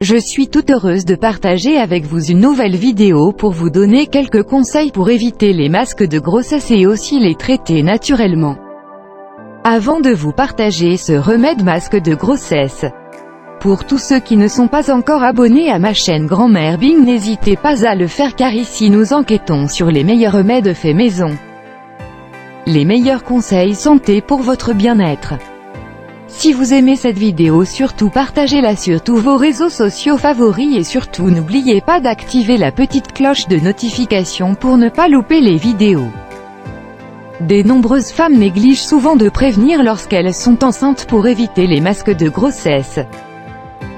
Je suis toute heureuse de partager avec vous une nouvelle vidéo pour vous donner quelques conseils pour éviter les masques de grossesse et aussi les traiter naturellement. Avant de vous partager ce remède masque de grossesse, pour tous ceux qui ne sont pas encore abonnés à ma chaîne Grand-Mère Bing, n'hésitez pas à le faire car ici nous enquêtons sur les meilleurs remèdes faits maison. Les meilleurs conseils santé pour votre bien-être. Si vous aimez cette vidéo, surtout partagez-la sur tous vos réseaux sociaux favoris et surtout n'oubliez pas d'activer la petite cloche de notification pour ne pas louper les vidéos. De nombreuses femmes négligent souvent de prévenir lorsqu'elles sont enceintes pour éviter les masques de grossesse.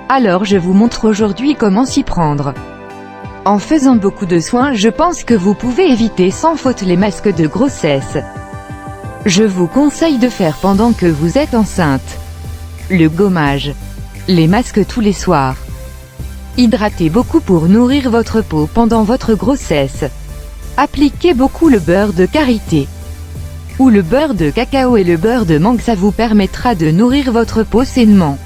Alors je vous montre aujourd'hui comment s'y prendre. En faisant beaucoup de soins, je pense que vous pouvez éviter sans faute les masques de grossesse. Je vous conseille de faire pendant que vous êtes enceinte. Le gommage. Les masques tous les soirs. Hydratez beaucoup pour nourrir votre peau pendant votre grossesse. Appliquez beaucoup le beurre de karité ou le beurre de cacao et le beurre de mangue, ça vous permettra de nourrir votre peau sainement.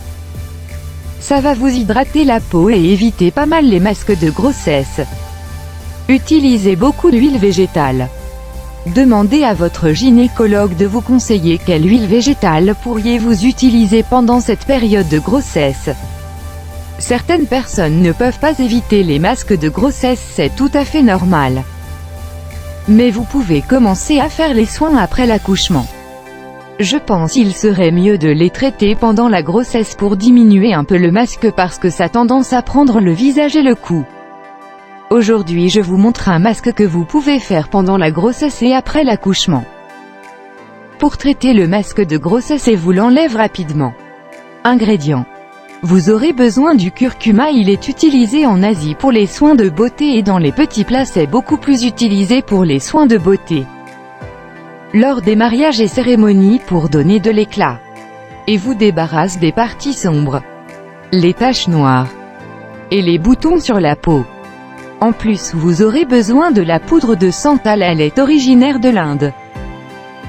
Ça va vous hydrater la peau et éviter pas mal les masques de grossesse. Utilisez beaucoup d'huile végétale. Demandez à votre gynécologue de vous conseiller quelle huile végétale pourriez-vous utiliser pendant cette période de grossesse. Certaines personnes ne peuvent pas éviter les masques de grossesse, c'est tout à fait normal. Mais vous pouvez commencer à faire les soins après l'accouchement. Je pense qu'il serait mieux de les traiter pendant la grossesse pour diminuer un peu le masque parce que ça a tendance à prendre le visage et le cou. Aujourd'hui je vous montre un masque que vous pouvez faire pendant la grossesse et après l'accouchement. Pour traiter le masque de grossesse et vous l'enlève rapidement. Ingrédients. Vous aurez besoin du curcuma, il est utilisé en Asie pour les soins de beauté et dans les petits plats c'est beaucoup plus utilisé pour les soins de beauté. Lors des mariages et cérémonies pour donner de l'éclat. Et vous débarrasse des parties sombres, les taches noires et les boutons sur la peau. En plus, vous aurez besoin de la poudre de santal, elle est originaire de l'Inde.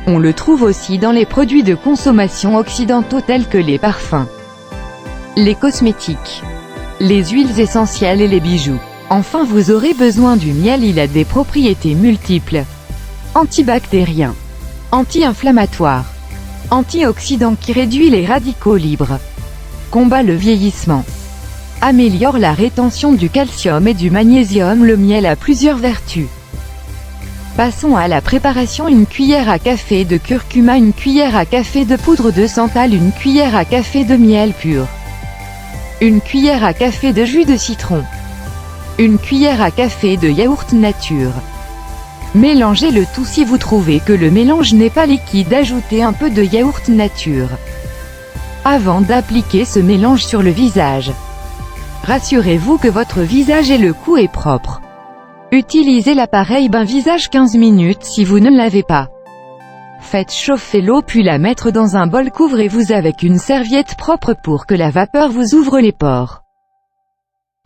On le trouve aussi dans les produits de consommation occidentaux tels que les parfums, les cosmétiques, les huiles essentielles et les bijoux. Enfin, vous aurez besoin du miel, il a des propriétés multiples. Antibactérien, anti-inflammatoire, antioxydant qui réduit les radicaux libres, combat le vieillissement, améliore la rétention du calcium et du magnésium. Le miel a plusieurs vertus. Passons à la préparation. Une cuillère à café de curcuma, une cuillère à café de poudre de santal, une cuillère à café de miel pur, une cuillère à café de jus de citron, une cuillère à café de yaourt nature. Mélangez le tout. Si vous trouvez que le mélange n'est pas liquide, ajoutez un peu de yaourt nature avant d'appliquer ce mélange sur le visage. Rassurez-vous que votre visage et le cou est propre. Utilisez l'appareil bain-visage 15 minutes si vous ne l'avez pas. Faites chauffer l'eau puis la mettre dans un bol, couvrez-vous avec une serviette propre pour que la vapeur vous ouvre les pores.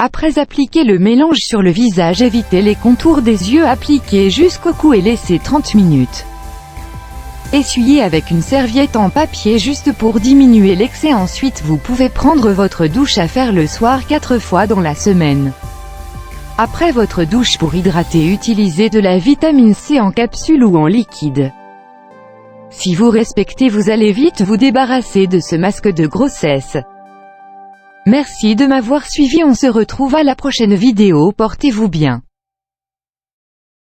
Après appliquer le mélange sur le visage, évitez les contours des yeux, appliquez jusqu'au cou et laissez 30 minutes. Essuyez avec une serviette en papier juste pour diminuer l'excès. Ensuite vous pouvez prendre votre douche à faire le soir 4 fois dans la semaine. Après votre douche, pour hydrater, utilisez de la vitamine C en capsule ou en liquide. Si vous respectez, vous allez vite vous débarrasser de ce masque de grossesse. Merci de m'avoir suivi, on se retrouve à la prochaine vidéo, portez-vous bien.